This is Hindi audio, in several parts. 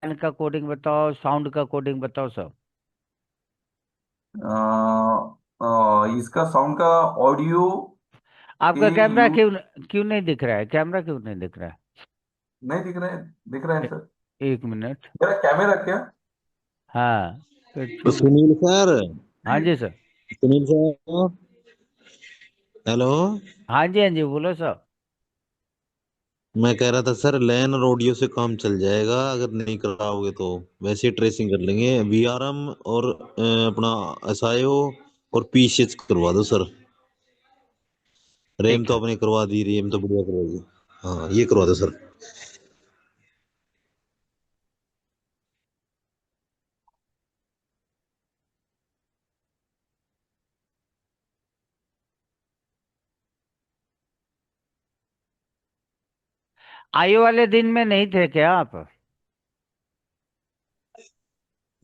फैन का कोडिंग बताओ, साउंड का कोडिंग बताओ सब। इसका साउंड का ऑडियो के आपका कैमरा यूज क्यों क्यों नहीं दिख रहा है? कैमरा क्यों नहीं दिख रहा है? नहीं दिख रहे हैं। दिख रहे हैं ए, सर। एक मिनट। मेरा कैमरा क्या? हाँ, तो कुछ। सुनील सर। हाँ जी सर। सुनील सर। हेलो। हाँ जी, हाँ जी, बोलो सर। मैं कह रहा था सर, लैन और ऑडियो से काम चल जाएगा अगर नहीं कराओगे तो। वैसे ट्रेसिंग कर लेंगे, वीआरएम और अपना एसआईओ और पीसीएच करवा दो सर। रैम ठीक तो है। आपने करवा दी, रैम तो बढ़िया करवाई। हाँ, ये करवा दो सर। आयु वाले दिन में नहीं थे क्या आप?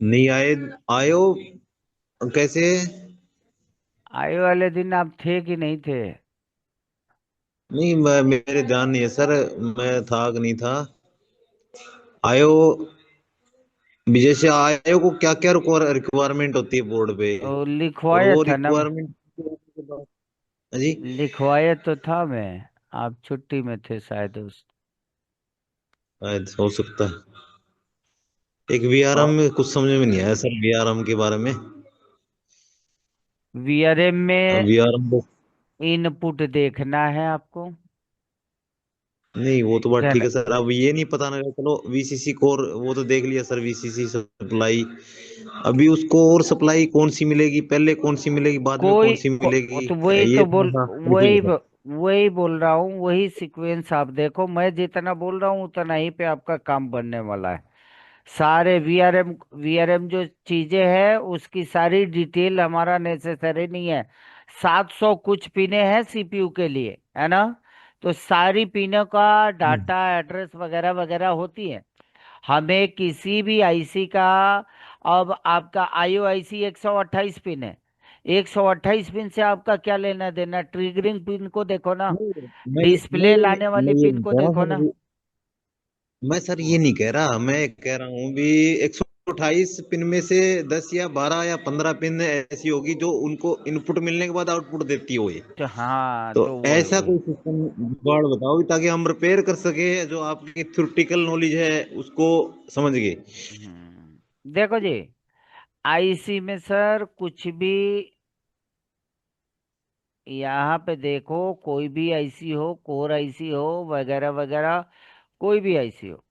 नहीं आए? आयो कैसे? आयु वाले दिन आप थे कि नहीं थे? नहीं, मेरे ध्यान नहीं है सर। मैं था कि नहीं था। आयो विजय से आयो को क्या क्या रिक्वायरमेंट होती है बोर्ड पे? और लिखवाया वो था ना। रिक्वायरमेंट जी। लिखवाया तो था मैं। आप छुट्टी में थे शायद उस। शायद हो सकता है। एक वीआरएम में कुछ समझ में नहीं आया सर, वीआरएम के बारे में। वीआरएम में वीआरएम को इनपुट देखना है आपको। नहीं, वो तो बात ठीक कहना। है सर। अब ये नहीं पता ना, चलो वीसीसी कोर वो तो देख लिया सर, वीसीसी सप्लाई। अभी उसको और सप्लाई कौन सी मिलेगी, पहले कौन सी मिलेगी, बाद में कौन सी वो मिलेगी? तो वही ये तो बोल थोड़ा वही कंफ्यूज है। वही बोल रहा हूँ, वही सीक्वेंस आप देखो। मैं जितना बोल रहा हूँ उतना ही पे आपका काम बनने वाला है। सारे वीआरएम जो चीजें हैं उसकी सारी डिटेल हमारा नेसेसरी नहीं है। 700 कुछ पिने हैं सीपीयू के लिए, है ना? तो सारी पिनों का हम्म। डाटा एड्रेस वगैरह वगैरह होती है। हमें किसी भी आईसी का। अब आपका आईओआईसी 128 पिन है। 128 पिन से आपका क्या लेना देना? ट्रिगरिंग पिन को देखो ना। नहीं, डिस्प्ले लाने वाली मैं ये पिन नहीं को कह रहा देखो ना। सर। मैं सर ये नहीं कह रहा, मैं कह रहा हूँ भी 128 पिन में से 10 या 12 या 15 पिन ऐसी होगी जो उनको इनपुट मिलने के बाद आउटपुट देती हो ये। तो हाँ, तो तो वही ऐसा वही। कोई सिस्टम जुगाड़ बताओ ताकि हम रिपेयर कर सके, जो आपकी थ्योरेटिकल नॉलेज है उसको समझ गए। देखो जी, आईसी में सर कुछ भी। यहाँ पे देखो, कोई भी आईसी हो, कोर आईसी हो, वगैरह वगैरह, कोई भी आईसी हो।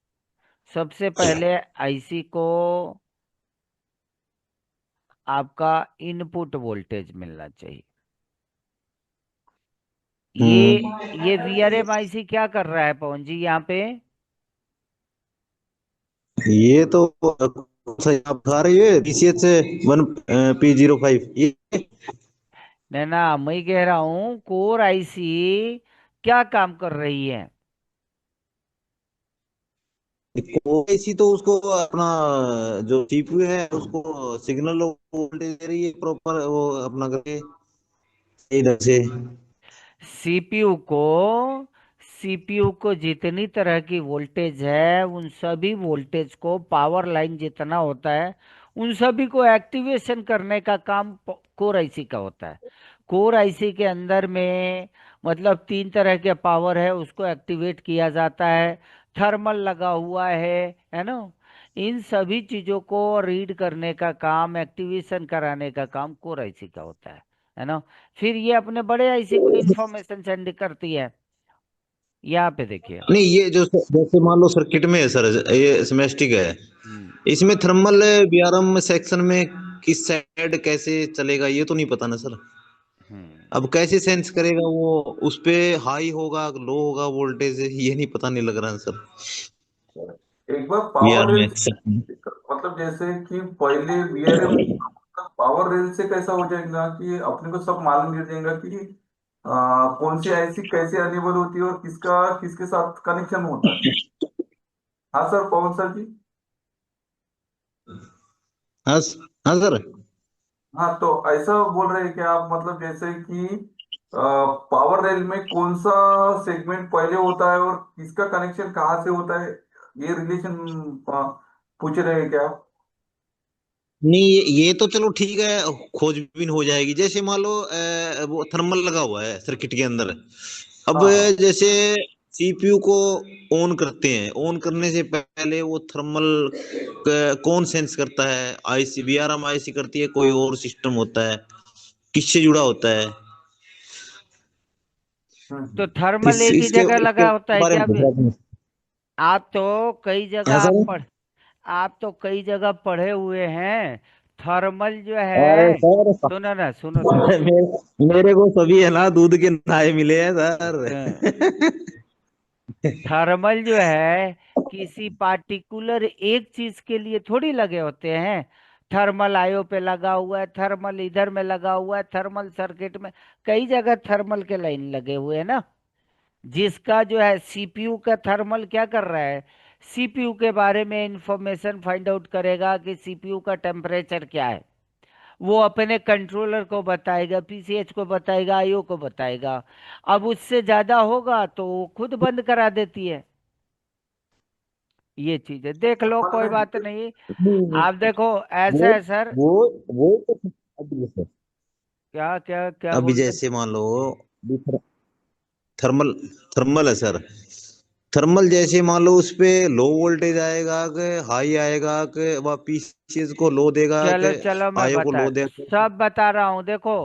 सबसे पहले आईसी को आपका इनपुट वोल्टेज मिलना चाहिए। ये हम्म। ये वीआरएम आईसी क्या कर रहा है पवन जी यहाँ पे? ये तो सही आप बता रहे हो, पीसीएच 1P05 ये। नैना, मैं कह रहा हूँ कोर आईसी क्या काम कर रही है? ओवैसी तो उसको अपना जो सीपीयू है उसको सिग्नल वोल्टेज दे रही है प्रॉपर, वो अपना करके सही ढंग से। सीपीयू को सीपीयू को जितनी तरह की वोल्टेज है, उन सभी वोल्टेज को, पावर लाइन जितना होता है, उन सभी को एक्टिवेशन करने का काम कोर आईसी का होता है। कोर आईसी के अंदर में मतलब 3 तरह के पावर है, उसको एक्टिवेट किया जाता है। थर्मल लगा हुआ है ना? इन सभी चीजों को रीड करने का काम, एक्टिवेशन कराने का काम कोर आईसी का होता है ना? फिर ये अपने बड़े आईसी को इंफॉर्मेशन सेंड करती है। यहाँ पे देखिए। नहीं, ये जो जैसे मान लो सर्किट में है सर, ये सेमेस्टिक है। हम्म। इसमें थर्मल बीआरएम सेक्शन में किस साइड कैसे चलेगा ये तो नहीं पता ना सर। हम्म। अब कैसे सेंस करेगा वो? उस पे हाई होगा, लो होगा वोल्टेज, ये नहीं पता, नहीं लग रहा है सर। एक बार पावर बीआरएम रेल मतलब जैसे कि पहले वीआरएम पावर रेल से कैसा हो जाएगा कि अपने को सब मालूम मिल जाएगा कि कौन सी आईसी कैसे अनेबल होती है और किसका किसके साथ कनेक्शन होता है। हाँ सर, पवन सर जी। हाँ हाँ सर। हाँ, तो ऐसा बोल रहे हैं कि आप मतलब जैसे कि पावर रेल में कौन सा सेगमेंट पहले होता है और किसका कनेक्शन कहाँ से होता है, ये रिलेशन पूछ रहे हैं क्या? नहीं, ये तो चलो ठीक है, खोजबीन हो जाएगी। जैसे मान लो वो थर्मल लगा हुआ है सर्किट के अंदर। अब हाँ हाँ। जैसे सीपीयू को ऑन करते हैं, ऑन करने से पहले वो थर्मल कौन सेंस करता है? आईसी, वीआरएम आईसी करती है, कोई और सिस्टम होता है? किससे जुड़ा होता है? तो थर्मल एक ही इसके जगह इसके लगा होता है बारे क्या? में पूछा आपने? आप तो कई जगह हाँ आप सर। पढ़ आप तो कई जगह पढ़े हुए हैं। थर्मल जो अरे है, सर, सुनो ना, सुनो सुनो। मेरे को सभी है ना दूध के नाए मिले हैं सर। थर्मल जो है किसी पार्टिकुलर एक चीज के लिए थोड़ी लगे होते हैं। थर्मल आयो पे लगा हुआ है, थर्मल इधर में लगा हुआ है, थर्मल सर्किट में कई जगह थर्मल के लाइन लगे हुए हैं ना। जिसका जो है सीपीयू का थर्मल क्या कर रहा है, सीपीयू के बारे में इंफॉर्मेशन फाइंड आउट करेगा कि सीपीयू का टेम्परेचर क्या है। वो अपने कंट्रोलर को बताएगा, पीसीएच को बताएगा, आईओ को बताएगा। अब उससे ज्यादा होगा तो वो खुद बंद करा देती है। ये चीज है, देख लो, थर्मल कोई में बात हीटर। नहीं। नहीं, आप देखो, वो ऐसा है सर। वो वो तो अभी सर, क्या क्या क्या अभी बोल रहे? जैसे मान लो थर्मल थर्मल है सर। थर्मल जैसे मान लो उस पे लो वोल्टेज आएगा कि हाई आएगा, कि वह पीसीज को लो देगा चलो कि चलो, मैं आयो को बता लो देगा? सब बता रहा हूँ, देखो।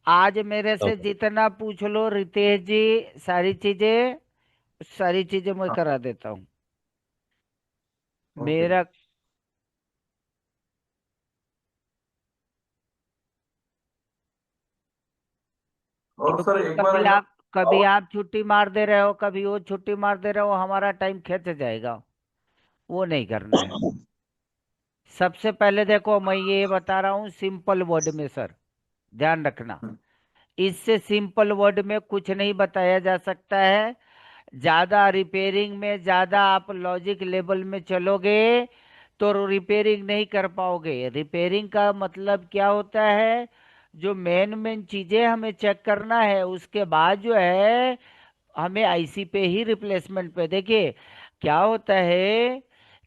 आज मेरे से जितना पूछ लो रितेश जी, सारी चीजें सारी चीजें मैं हाँ। करा देता हूँ। ओके। मेरा और सर क्योंकि एक बार है ना, कभी पावर। आप छुट्टी मार दे रहे हो, कभी वो छुट्टी मार दे रहे हो, हमारा टाइम खिंच जाएगा। वो नहीं करना है। सबसे पहले देखो, मैं ये बता रहा हूँ सिंपल वर्ड में सर, ध्यान रखना। इससे सिंपल वर्ड में कुछ नहीं बताया जा सकता है। ज्यादा रिपेयरिंग में, ज्यादा आप लॉजिक लेवल में चलोगे तो रिपेयरिंग नहीं कर पाओगे। रिपेयरिंग का मतलब क्या होता है, जो मेन मेन चीजें हमें चेक करना है, उसके बाद जो है हमें आईसी पे ही रिप्लेसमेंट पे। देखिए क्या होता है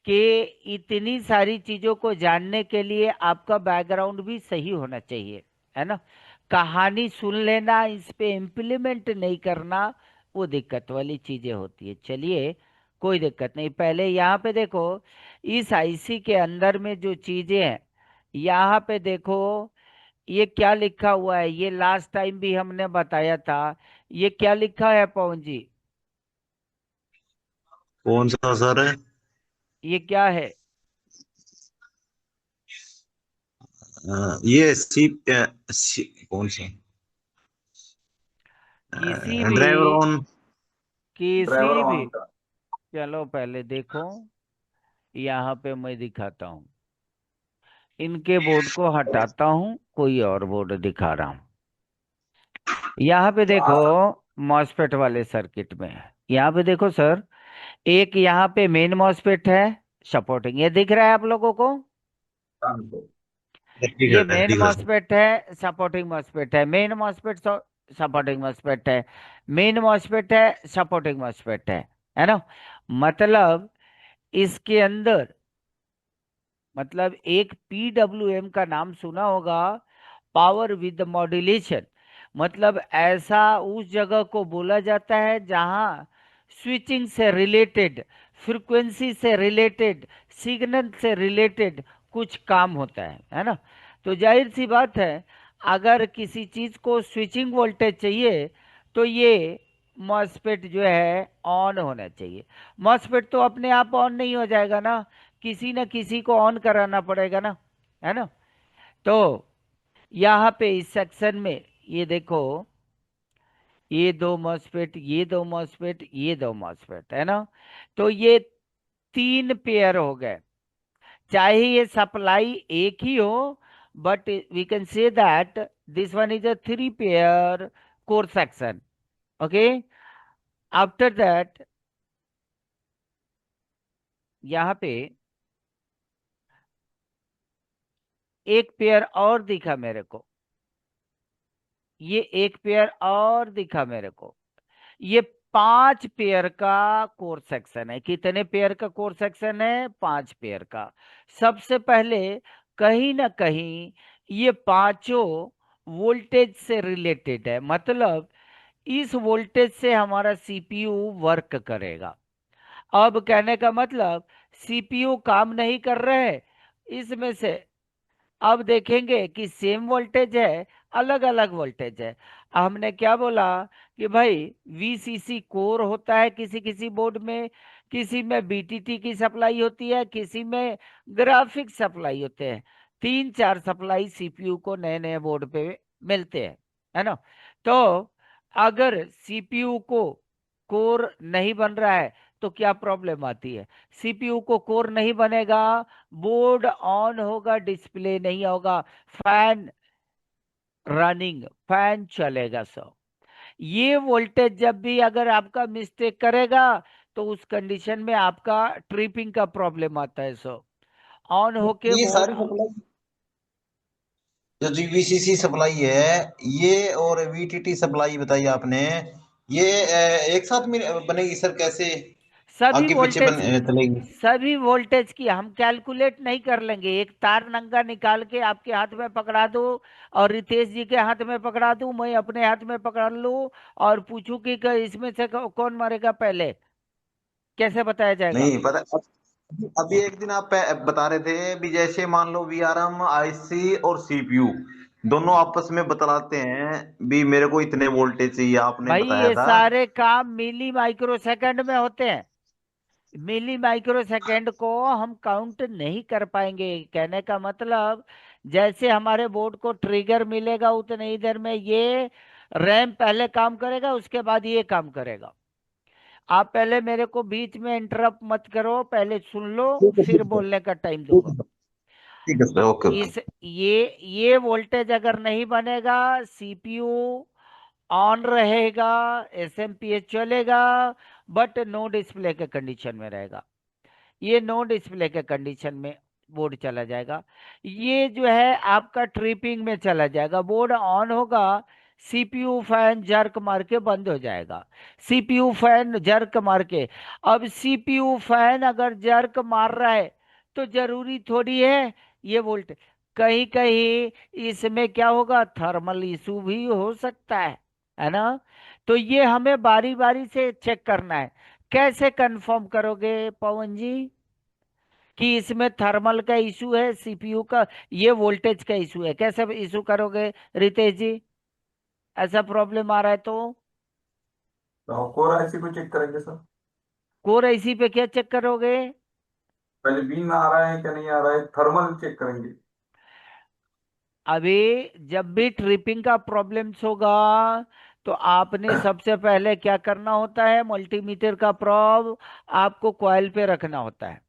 कि इतनी सारी चीजों को जानने के लिए आपका बैकग्राउंड भी सही होना चाहिए, है ना। कहानी सुन लेना, इस पे इम्प्लीमेंट नहीं करना, वो दिक्कत वाली चीजें होती है। चलिए, कोई दिक्कत नहीं। पहले यहाँ पे देखो, इस आईसी के अंदर में जो चीजें हैं, यहाँ पे देखो, ये क्या लिखा हुआ है, ये लास्ट टाइम भी हमने बताया था। ये क्या लिखा है पवन जी? कौन सा सर है? ये क्या है? ये कौन सा? किसी भी ड्राइवर ऑन। ड्राइवर किसी भी ऑन का। चलो पहले देखो, यहाँ पे मैं दिखाता हूँ। इनके बोर्ड को हटाता हूँ, कोई और बोर्ड दिखा रहा हूँ। यहाँ पे देखो, हाँ मॉसफेट वाले सर्किट में यहाँ पे देखो सर, एक यहाँ पे मेन मॉसफेट है, सपोर्टिंग, ये दिख रहा है आप लोगों को? सर। ठीक ये है, मेन ठीक है सर। मॉसफेट है, सपोर्टिंग मॉसफेट है, मेन मॉसफेट सपोर्टिंग मॉसफेट है, मेन मॉसफेट है, सपोर्टिंग मॉसफेट है ना। मतलब इसके अंदर, मतलब एक पीडब्ल्यूएम का नाम सुना होगा, पावर विद मॉड्यूलेशन। मतलब ऐसा उस जगह को बोला जाता है जहां स्विचिंग से रिलेटेड, फ्रीक्वेंसी से रिलेटेड, सिग्नल से रिलेटेड कुछ काम होता है ना। तो जाहिर सी बात है, अगर किसी चीज को स्विचिंग वोल्टेज चाहिए तो ये मॉसफेट जो है ऑन होना चाहिए। मॉसफेट तो अपने आप ऑन नहीं हो जाएगा ना, किसी न किसी को ऑन कराना पड़ेगा ना, है ना। तो यहाँ पे इस सेक्शन में ये देखो, ये दो मॉसफेट, ये दो मॉसफेट, ये दो मॉसफेट, है ना। तो ये तीन पेयर हो गए। चाहे ये सप्लाई एक ही हो, but we can say that this one is a three pair core section. Okay, after that यहाँ पे एक पेयर और दिखा मेरे को, ये एक पेयर और दिखा मेरे को। ये 5 पेयर का कोर सेक्शन है। कितने पेयर का कोर सेक्शन है? 5 पेयर का। सबसे पहले कहीं ना कहीं ये पांचों वोल्टेज से रिलेटेड है, मतलब इस वोल्टेज से हमारा सीपीयू वर्क करेगा। अब कहने का मतलब सीपीयू काम नहीं कर रहे इसमें से। अब देखेंगे कि सेम वोल्टेज है, अलग अलग वोल्टेज है। हमने क्या बोला कि भाई वीसीसी कोर होता है किसी किसी बोर्ड में, किसी में बीटीटी की सप्लाई होती है, किसी में ग्राफिक सप्लाई होते हैं। 3 4 सप्लाई सीपीयू को नए नए बोर्ड पे मिलते हैं, है ना। तो अगर सीपीयू को कोर नहीं बन रहा है तो क्या प्रॉब्लम आती है? सीपीयू को कोर नहीं बनेगा, बोर्ड ऑन होगा, डिस्प्ले नहीं होगा, फैन रनिंग, फैन चलेगा सब। ये वोल्टेज जब भी अगर आपका मिस्टेक करेगा तो उस कंडीशन में आपका ट्रिपिंग का प्रॉब्लम आता है सब। ऑन होके ये बोर्ड। सारी सप्लाई जो जीवीसीसी सप्लाई है, ये और वीटीटी सप्लाई बताई आपने, ये एक साथ में बनेगी सर? कैसे सभी आगे पीछे वोल्टेज चलेगी? सभी वोल्टेज की हम कैलकुलेट नहीं कर लेंगे। एक तार नंगा निकाल के आपके हाथ में पकड़ा दो और रितेश जी के हाथ में पकड़ा दूं, मैं अपने हाथ में पकड़ लूं और पूछूं कि इसमें से कौन मरेगा पहले, कैसे बताया जाएगा? नहीं पता। अभी एक दिन आप बता रहे थे भी, जैसे मान लो वीआरएम आईसी और सीपीयू दोनों आपस में बतलाते हैं भी मेरे को इतने वोल्टेज चाहिए, आपने भाई बताया ये था। सारे काम मिली माइक्रो सेकंड में होते हैं। मिली माइक्रो सेकंड को हम काउंट नहीं कर पाएंगे। कहने का मतलब जैसे हमारे बोर्ड को ट्रिगर मिलेगा उतने ही देर में ये रैम पहले काम करेगा, उसके बाद ये काम करेगा। आप पहले मेरे को बीच में इंटरप्ट मत करो, पहले सुन लो, ठीक है, फिर ठीक है, बोलने का टाइम ठीक दूंगा। है, ठीक है सर, ओके ओके। इस ये वोल्टेज अगर नहीं बनेगा, सीपीयू ऑन रहेगा, एसएमपीएच चलेगा, बट नो डिस्प्ले के कंडीशन में रहेगा। ये नो डिस्प्ले के कंडीशन में बोर्ड चला जाएगा। ये जो है आपका ट्रिपिंग में चला जाएगा। बोर्ड ऑन होगा, सीपीयू फैन जर्क मार के बंद हो जाएगा। सीपीयू फैन जर्क मार के, अब सीपीयू फैन अगर जर्क मार रहा है तो जरूरी थोड़ी है ये वोल्टेज। कहीं कहीं इसमें क्या होगा, थर्मल इशू भी हो सकता है ना। तो ये हमें बारी बारी से चेक करना है। कैसे कंफर्म करोगे पवन जी कि इसमें थर्मल का इशू है, सीपीयू का, ये वोल्टेज का इशू है? कैसे इशू करोगे रितेश जी? ऐसा प्रॉब्लम आ रहा है तो तो कोर आईसी को चेक करेंगे सर। कोर आईसी पे क्या चेक करोगे? पहले बीन आ रहा है क्या नहीं आ रहा है, थर्मल चेक करेंगे। अभी जब भी ट्रिपिंग का प्रॉब्लम्स होगा तो आपने सबसे पहले क्या करना होता है, मल्टीमीटर का प्रोब आपको कॉइल पे रखना होता है।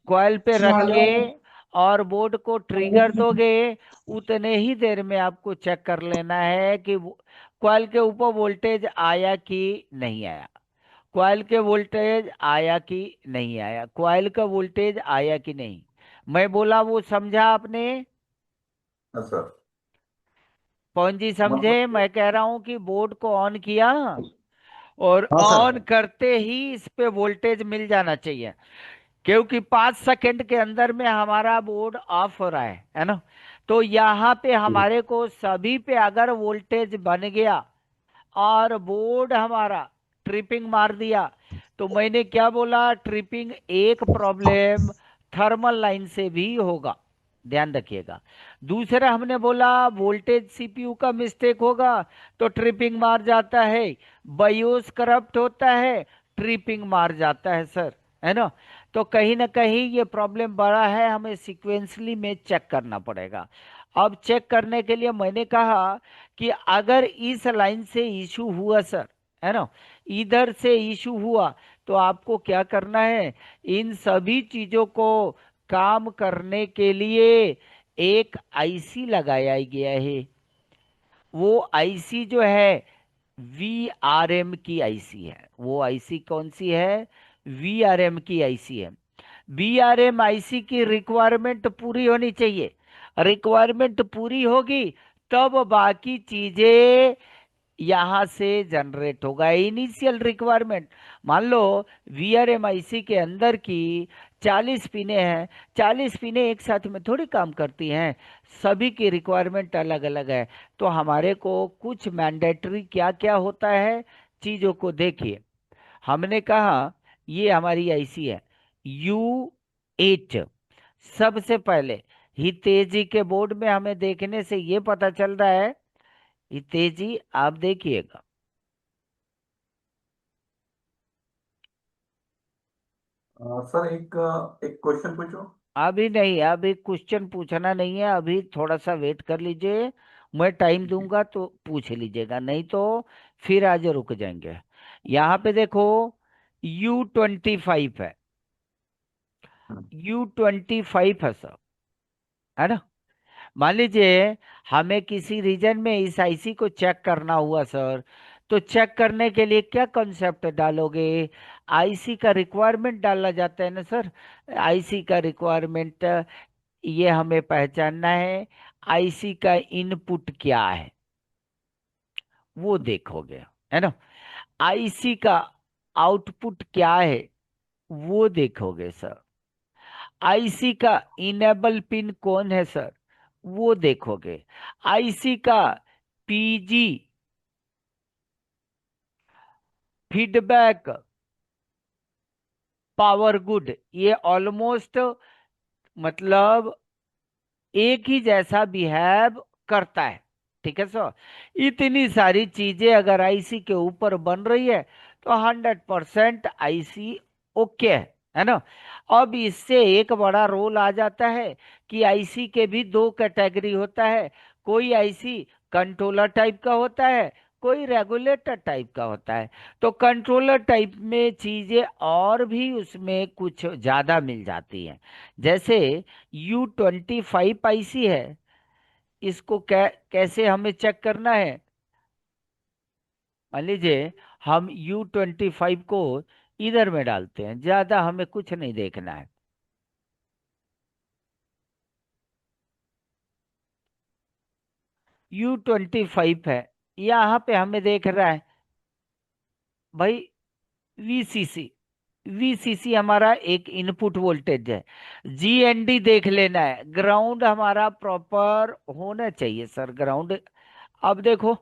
कॉइल पे रख के और बोर्ड को ट्रिगर दोगे, उतने ही देर में आपको चेक कर लेना है कि कॉइल के ऊपर वोल्टेज आया कि नहीं आया। कॉइल के वोल्टेज आया कि नहीं आया, कॉइल का वोल्टेज आया कि नहीं। मैं बोला वो समझा आपने? हाँ सर। पवन जी समझे? मतलब मैं कह रहा हूं कि बोर्ड को ऑन किया और हाँ सर। ऑन करते ही इस पे वोल्टेज मिल जाना चाहिए, क्योंकि 5 सेकंड के अंदर में हमारा बोर्ड ऑफ हो रहा है ना। तो यहाँ पे हमारे को सभी पे अगर वोल्टेज बन गया और बोर्ड हमारा ट्रिपिंग मार दिया, तो मैंने क्या बोला, ट्रिपिंग एक प्रॉब्लम थर्मल लाइन से भी होगा, ध्यान रखिएगा। दूसरा हमने बोला वोल्टेज सीपीयू का मिस्टेक होगा तो ट्रिपिंग मार जाता है, बायोस करप्ट होता है, ट्रिपिंग मार जाता है सर, है ना। तो कहीं ना कहीं ये प्रॉब्लम बड़ा है, हमें सीक्वेंसली में चेक करना पड़ेगा। अब चेक करने के लिए मैंने कहा कि अगर इस लाइन से इशू हुआ सर, है ना, इधर से इशू हुआ, तो आपको क्या करना है, इन सभी चीजों को काम करने के लिए एक आईसी लगाया गया है। वो आईसी जो है वीआरएम की आईसी है। वो आईसी कौन सी है? वीआरएम की आईसी है। वीआरएम आईसी की रिक्वायरमेंट पूरी होनी चाहिए। रिक्वायरमेंट पूरी होगी तब बाकी चीजें यहां से जनरेट होगा इनिशियल रिक्वायरमेंट। मान लो वीआरएमआईसी के अंदर की 40 पिने हैं, 40 पिने एक साथ में थोड़ी काम करती हैं, सभी की रिक्वायरमेंट अलग अलग है। तो हमारे को कुछ मैंडेटरी क्या क्या होता है चीजों को देखिए। हमने कहा ये हमारी आईसी है U8। सबसे पहले हितेजी के बोर्ड में हमें देखने से ये पता चल रहा है, हितेजी आप देखिएगा। सर एक क्वेश्चन पूछो। अभी नहीं, अभी क्वेश्चन पूछना नहीं है, अभी थोड़ा सा वेट कर लीजिए। मैं टाइम दूंगा तो पूछ लीजिएगा, नहीं तो फिर आज रुक जाएंगे। यहाँ पे देखो U25 है, U25 है सर, है ना। मान लीजिए हमें किसी रीजन में इस आईसी को चेक करना हुआ सर, तो चेक करने के लिए क्या कॉन्सेप्ट डालोगे? आईसी का रिक्वायरमेंट डाला जाता है ना सर। आईसी का रिक्वायरमेंट ये हमें पहचानना है, आईसी का इनपुट क्या है वो देखोगे, है ना। आईसी का आउटपुट क्या है वो देखोगे सर। आईसी का इनेबल पिन कौन है सर वो देखोगे। आईसी का पीजी फीडबैक पावर गुड ये ऑलमोस्ट मतलब एक ही जैसा बिहेव करता है, ठीक है सर। इतनी सारी चीजें अगर आईसी के ऊपर बन रही है तो 100% आईसी ओके है ना। अब इससे एक बड़ा रोल आ जाता है कि आईसी के भी दो कैटेगरी होता है। कोई आईसी कंट्रोलर टाइप का होता है, कोई रेगुलेटर टाइप का होता है। तो कंट्रोलर टाइप में चीजें और भी उसमें कुछ ज्यादा मिल जाती हैं। जैसे U25 आईसी है, इसको कैसे हमें चेक करना है? मान लीजिए हम U25 को इधर में डालते हैं, ज्यादा हमें कुछ नहीं देखना है। U25 है, यहाँ पे हमें देख रहा है भाई वीसीसी। वीसीसी हमारा एक इनपुट वोल्टेज है। जीएनडी देख लेना है, ग्राउंड हमारा प्रॉपर होना चाहिए सर, ग्राउंड। अब देखो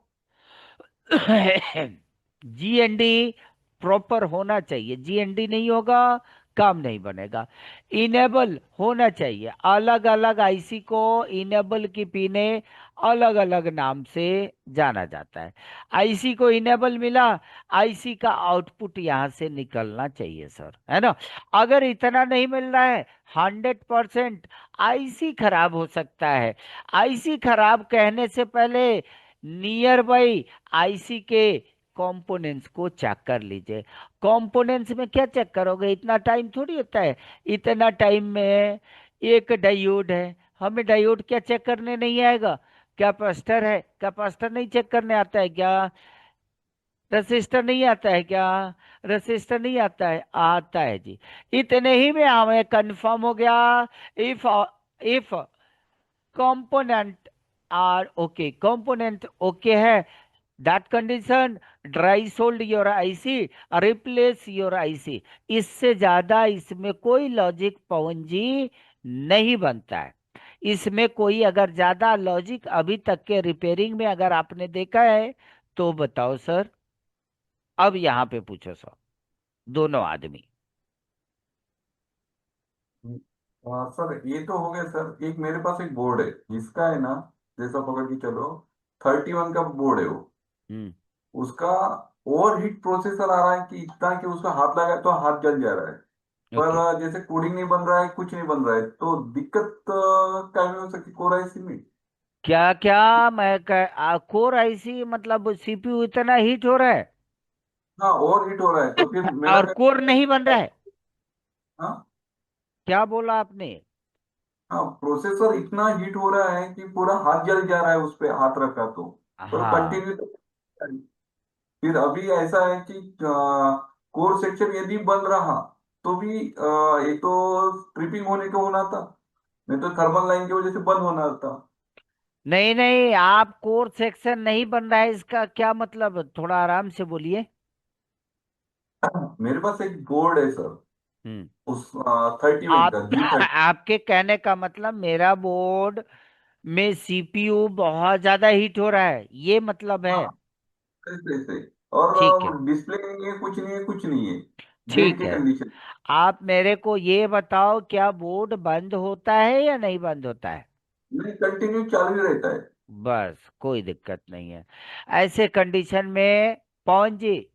जीएनडी प्रॉपर होना चाहिए, जीएनडी नहीं होगा काम नहीं बनेगा। इनेबल होना चाहिए, अलग अलग आईसी को इनेबल की पिने अलग अलग नाम से जाना जाता है। आईसी को इनेबल मिला, आईसी का आउटपुट यहां से निकलना चाहिए सर, है ना। अगर इतना नहीं मिल रहा है 100% आईसी खराब हो सकता है। आईसी खराब कहने से पहले नियर बाई आईसी के कंपोनेंट्स को चेक कर लीजिए। कंपोनेंट्स में क्या चेक करोगे, इतना टाइम थोड़ी होता है। इतना टाइम में एक डायोड है, हमें डायोड क्या चेक करने नहीं आएगा? कैपेसिटर है, कैपेसिटर नहीं चेक करने आता है क्या? रजिस्टर नहीं आता है क्या? रजिस्टर नहीं आता है, आता है जी। इतने ही में हमें कंफर्म हो गया। If component are okay, component okay है, that condition dry sold your IC, replace your IC. इससे ज्यादा इसमें कोई लॉजिक पवन जी नहीं बनता है। इसमें कोई अगर ज्यादा लॉजिक अभी तक के रिपेयरिंग में अगर आपने देखा है तो बताओ सर। अब यहाँ पे पूछो सर, दोनों आदमी। सर ये तो हो गया सर। एक मेरे पास एक बोर्ड है, इसका है ना, जैसा पकड़ के चलो, 31 का बोर्ड है वो। हम्म। उसका ओवर हीट प्रोसेसर आ रहा है कि इतना कि उसका हाथ लगा तो हाथ जल जा रहा है। पर ओके। जैसे कोडिंग नहीं बन रहा है, कुछ नहीं बन रहा है, तो दिक्कत क्या में हो सकती कोर आईसी में? क्या क्या कोर आईसी मतलब सीपीयू इतना हीट हो रहा है हाँ, ओवर हीट हो रहा है, तो फिर मेरा और कोर नहीं बन रहा है? हाँ। क्या बोला आपने? हाँ, प्रोसेसर इतना हीट हो रहा है कि पूरा हाथ जल जा रहा है उस पे हाथ रखा तो। पर हाँ। कंटिन्यू। फिर अभी ऐसा है कि कोर सेक्शन यदि बन रहा तो भी एक तो ट्रिपिंग होने को होना था, नहीं तो थर्मल लाइन की वजह से बंद होना था। नहीं नहीं, आप कोर सेक्शन नहीं बन रहा है, इसका क्या मतलब, थोड़ा आराम से बोलिए। मेरे पास एक बोर्ड है सर, हम्म। उस 30 वोल्ट आप का G30। आपके कहने का मतलब मेरा बोर्ड में सीपीयू बहुत ज्यादा हीट हो रहा है, ये मतलब है। हाँ, ऐसे ऐसे। ठीक है। और डिस्प्ले नहीं है, कुछ नहीं है, कुछ नहीं है। डेड ठीक के है। कंडीशन। आप मेरे को ये बताओ, क्या बोर्ड बंद होता है या नहीं बंद होता है? नहीं, कंटिन्यू चालू ही रहता है। बस कोई दिक्कत नहीं है। ऐसे कंडीशन में पवन जी,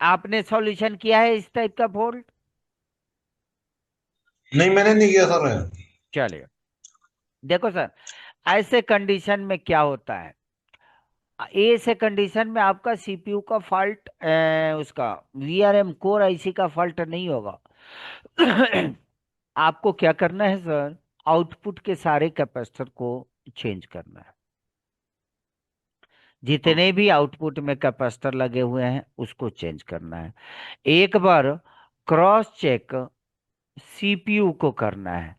आपने सॉल्यूशन किया है इस टाइप का बोर्ड? नहीं, मैंने नहीं किया सर। चलिए, देखो सर, ऐसे कंडीशन में क्या होता है, ऐसे कंडीशन में आपका सीपीयू का फॉल्ट, उसका वीआरएम कोर आईसी का फॉल्ट नहीं होगा। आपको क्या करना है सर, आउटपुट के सारे कैपेसिटर को चेंज करना है। जितने ओके। भी आउटपुट में कैपेसिटर लगे हुए हैं उसको चेंज करना है। एक बार क्रॉस चेक सीपीयू को करना है,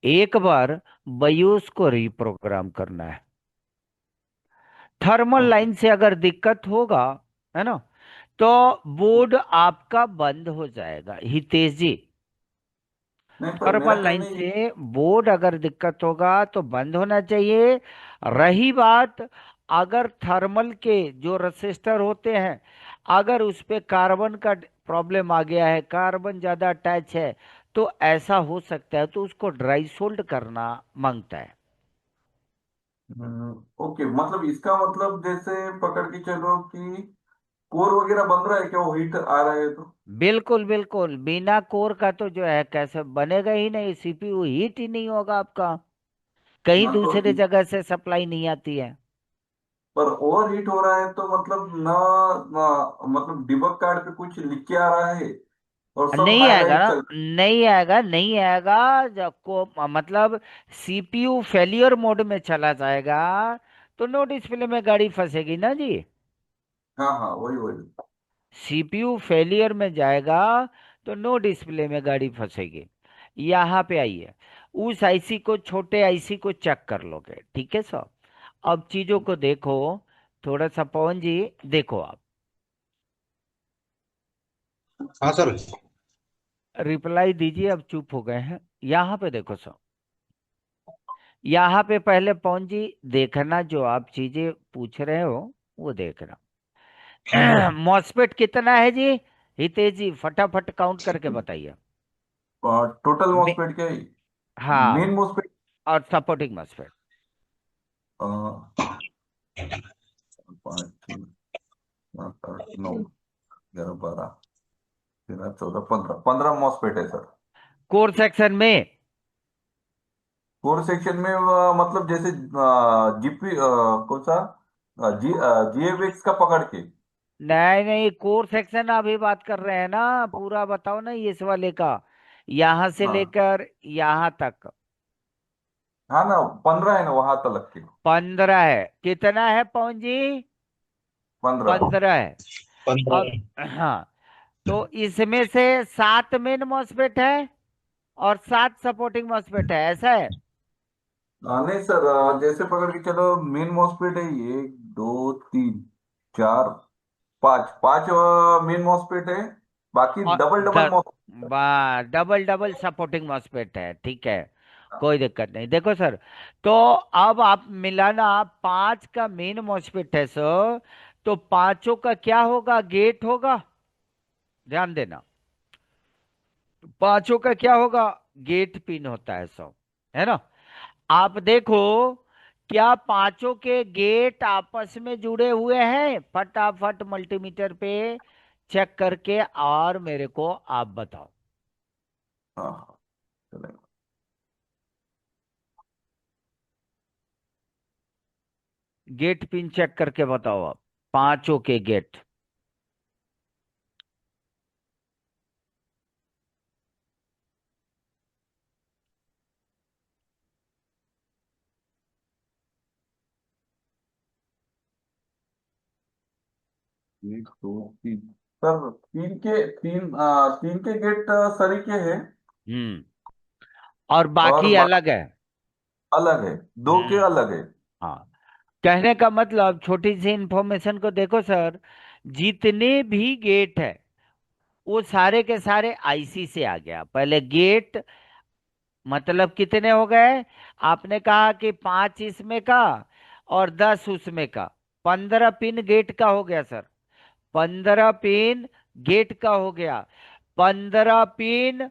एक बार बायोस को रिप्रोग्राम करना है। Thermal okay. लाइन से अगर दिक्कत होगा, है ना, तो बोर्ड आपका बंद हो जाएगा हितेश जी। नहीं, पर मेरा थर्मल लाइन कहना ये। से बोर्ड अगर दिक्कत होगा तो बंद होना चाहिए। रही बात, अगर थर्मल के जो रेसिस्टर होते हैं, अगर उस पे कार्बन का प्रॉब्लम आ गया है, कार्बन ज्यादा अटैच है, तो ऐसा हो सकता है, तो उसको ड्राई सोल्ड करना मांगता है। ओके, मतलब इसका मतलब जैसे पकड़ के चलो कि कोर वगैरह बन रहा है क्या, वो हीट आ रहा है तो। बिल्कुल बिल्कुल, बिना कोर का तो जो है कैसे बनेगा ही नहीं, सीपीयू हीट ही नहीं होगा आपका, कहीं हाँ तो दूसरे जगह से सप्लाई नहीं आती है। पर ओवर हीट हो रहा है तो मतलब ना, मतलब डिबग कार्ड पे कुछ लिख के आ रहा है और सब नहीं आएगा हाईलाइट ना, चल। नहीं आएगा, नहीं आएगा। जब को मतलब सीपीयू फेलियर मोड में चला जाएगा, तो नो डिस्प्ले में गाड़ी फंसेगी ना जी। हाँ हाँ, वही वही। सीपीयू फेलियर में जाएगा तो नो डिस्प्ले में गाड़ी फंसेगी। यहाँ पे आइए, उस आईसी को, छोटे आईसी को चेक कर लोगे, ठीक है सर। अब चीजों को देखो, थोड़ा सा पवन जी, देखो आप, हाँ सर। रिप्लाई दीजिए, अब चुप हो गए हैं। यहाँ पे देखो सर, यहाँ पे पहले पवन जी देखना, जो आप चीजें पूछ रहे हो वो देखना। हाँ सर। मॉस्फेट कितना है जी, हितेश जी फटाफट काउंट करके बताइए। टोटल मे- मॉसफेट क्या है? हाँ, मेन मॉसफेट। और सपोर्टिंग मॉस्फेट। 5, 6, 7, 8, 9, 11, 12, 13, 14, 15 मॉसफेट है सर। कोर सेक्शन में, कोर सेक्शन में मतलब जैसे जीपी कौन सा, जी जीएफएक्स का पकड़ के। नहीं नहीं, कोर सेक्शन अभी बात कर रहे हैं ना, पूरा बताओ ना इस वाले का, यहां से हाँ लेकर यहां तक। हाँ ना, 15 है ना वहां तक के। 15 है, कितना है पवन जी? 15। 15 है। अब 15। हाँ, तो इसमें से 7 मेन मॉस्फेट है और 7 सपोर्टिंग मॉस्फेट है, ऐसा है। नहीं सर, जैसे पकड़ के चलो, मेन मॉसफेट है ये, 1, 2, 3, 4, 5, 5 मेन मॉसफेट है। बाकी और double double MOSFET. Double double supporting MOSFET है, ठीक है। कोई दिक्कत नहीं, देखो सर, तो अब आप मिलाना, 5 का मेन मॉस्फेट है सर, तो पांचों का क्या होगा, गेट होगा, ध्यान देना। पांचों का क्या होगा, गेट पिन होता है सर, है ना। आप देखो, क्या पांचों के गेट आपस में जुड़े हुए हैं? फटाफट मल्टीमीटर पे चेक करके और मेरे को आप बताओ। हाँ हाँ, चलेगा। गेट पिन चेक करके बताओ आप, पांचों के गेट। 1, 2, 3 सर, तीन के गेट सरी के हैं। हम्म, और और बाकी अलग है। अलग है, दो के हम्म। अलग है। हाँ, कहने का मतलब छोटी सी इंफॉर्मेशन को देखो सर, जितने भी गेट है वो सारे के सारे आईसी से आ गया। पहले गेट मतलब कितने हो गए, आपने कहा कि 5 इसमें का और 10 उसमें का, 15 पिन गेट का हो गया सर। 15 पिन गेट का हो गया, 15 पिन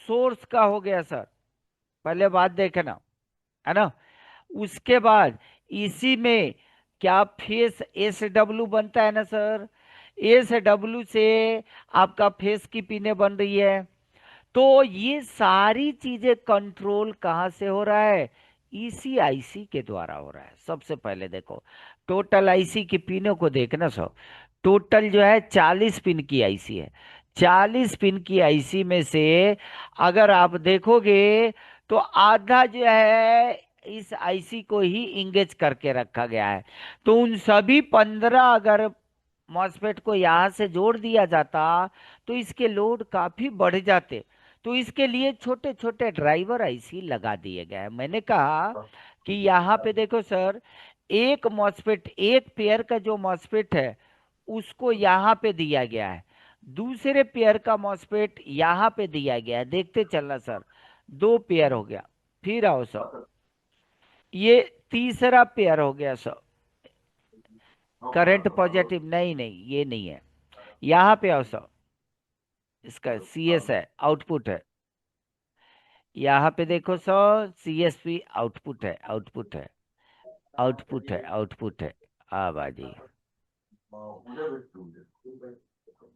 सोर्स का हो गया सर। पहले बात देखना, है ना। उसके बाद इसी में क्या फेस एस डब्ल्यू बनता है ना सर, एस डब्ल्यू से आपका फेस की पिने बन रही है। तो ये सारी चीजें कंट्रोल कहाँ से हो रहा है, इसी आईसी के द्वारा हो रहा है। सबसे पहले देखो, टोटल आईसी की पिनों को देखना सब, टोटल जो है 40 पिन की आईसी है। 40 पिन की आईसी में से अगर आप देखोगे तो आधा जो है इस आईसी को ही इंगेज करके रखा गया है। तो उन सभी 15 अगर मॉसफेट को यहां से जोड़ दिया जाता तो इसके लोड काफी बढ़ जाते। तो इसके लिए छोटे छोटे ड्राइवर आईसी लगा दिए गए हैं। मैंने कहा कि यहाँ पे देखो सर, एक मॉसफेट, एक पेयर का जो मॉसफेट है उसको यहाँ पे दिया गया है, दूसरे पेयर का मॉसफेट यहाँ पे दिया गया है। देखते चलना सर, 2 पेयर हो गया। फिर आओ सर, ये तीसरा पेयर हो गया सर। करंट पॉजिटिव, नहीं नहीं ये नहीं है। यहाँ पे आओ सर, इसका सीएस है, आउटपुट है। यहाँ पे देखो सर, सीएसपी आउटपुट है, आउटपुट है, आउटपुट है, आउटपुट है। आबादी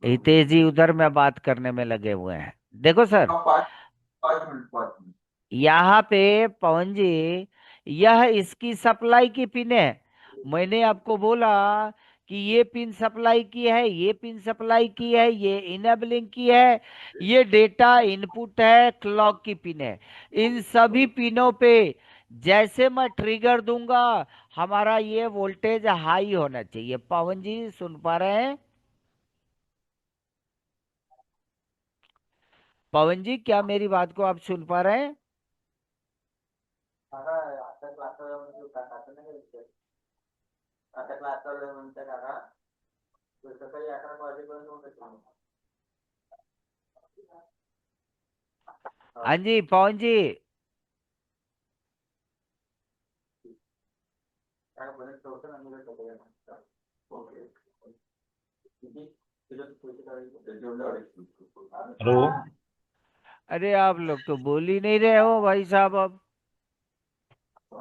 हितेश जी उधर में बात करने में लगे हुए हैं। देखो सर, हाँ, 5 5 मिनट, 5 मिनट। यहाँ पे पवन जी, यह इसकी सप्लाई की पिन है। मैंने आपको बोला कि ये पिन सप्लाई की है, ये पिन सप्लाई की है, ये इनेबलिंग की है, ये डेटा इनपुट है, क्लॉक की पिन है। इन सभी पिनों पे जैसे मैं ट्रिगर दूंगा हमारा ये वोल्टेज हाई होना चाहिए। पवन जी सुन पा रहे हैं? पवन जी क्या मेरी बात को आप सुन पा रहे हैं? हाँ जी पवन जी। हेलो। अरे आप लोग तो बोल ही नहीं रहे हो भाई साहब अब।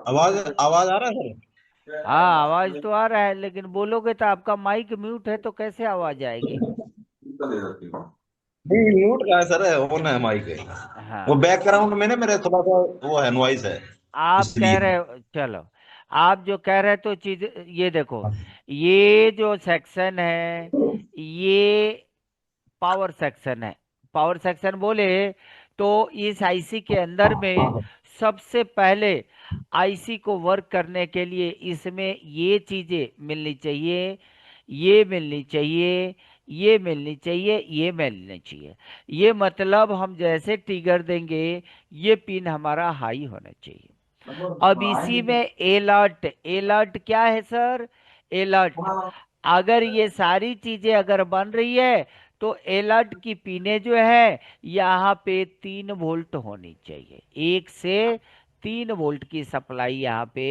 आवाज आवाज आ रहा है सर? हाँ आवाज तो आ रहा है, लेकिन बोलोगे तो आपका माइक म्यूट है तो कैसे आवाज आएगी? दे सकती हूँ। नहीं, म्यूट का है सर, ऑन है माइक है। वो हाँ, बैकग्राउंड में ना मेरे थोड़ा सा वो है, नॉइस है, आप कह इसलिए। रहे हो, चलो आप जो कह रहे तो चीज, ये देखो, ये जो सेक्शन है ये पावर सेक्शन है। पावर सेक्शन बोले तो इस आईसी के अंदर में सबसे पहले आईसी को वर्क करने के लिए इसमें ये चीजें मिलनी चाहिए, ये मिलनी चाहिए, ये मिलनी चाहिए, ये मिलनी चाहिए। ये मतलब हम जैसे ट्रिगर देंगे ये पिन हमारा हाई होना चाहिए। अब इसी में अलर्ट, अलर्ट क्या है सर, अलर्ट, अगर ये सारी चीजें अगर बन रही है तो अलर्ट की पिने जो है यहाँ पे 3 वोल्ट होनी चाहिए। 1 से 3 वोल्ट की सप्लाई यहाँ पे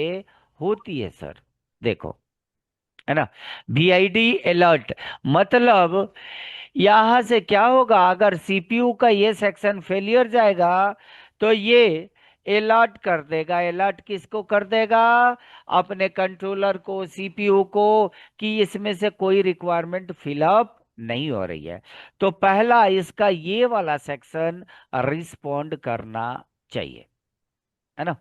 होती है सर। देखो, है ना, वीआईडी अलर्ट मतलब यहां से क्या होगा, अगर सीपीयू का ये सेक्शन फेलियर जाएगा तो ये अलर्ट कर देगा। अलर्ट किसको कर देगा, अपने कंट्रोलर को, सीपीयू को, कि इसमें से कोई रिक्वायरमेंट फिलअप नहीं हो रही है। तो पहला इसका ये वाला सेक्शन रिस्पॉन्ड करना चाहिए, है ना,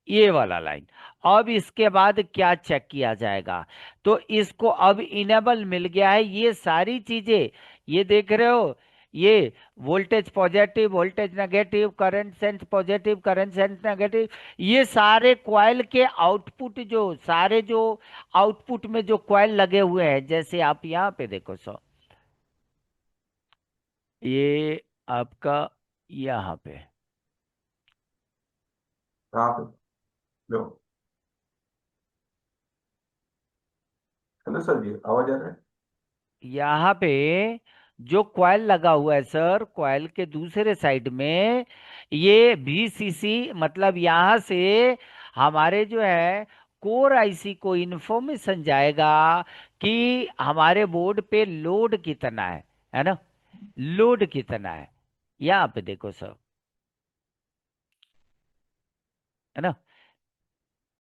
ये वाला लाइन। अब इसके बाद क्या चेक किया जाएगा, तो इसको अब इनेबल मिल गया है ये सारी चीजें, ये देख रहे हो, ये voltage positive, voltage negative, current sense positive, current sense negative, ये सारे कॉइल के आउटपुट, जो सारे जो आउटपुट में जो कॉइल लगे हुए हैं, जैसे आप यहाँ पे देखो सो, ये आपका यहाँ पे, कहाँ पे? लो। हेलो सर जी, आवाज आ रहा है? यहाँ पे जो कॉइल लगा हुआ है सर, कॉइल के दूसरे साइड में ये VCC, मतलब यहाँ से हमारे जो है कोर आईसी को इन्फॉर्मेशन जाएगा कि हमारे बोर्ड पे लोड कितना है ना, लोड कितना है। यहाँ पे देखो सर, है ना,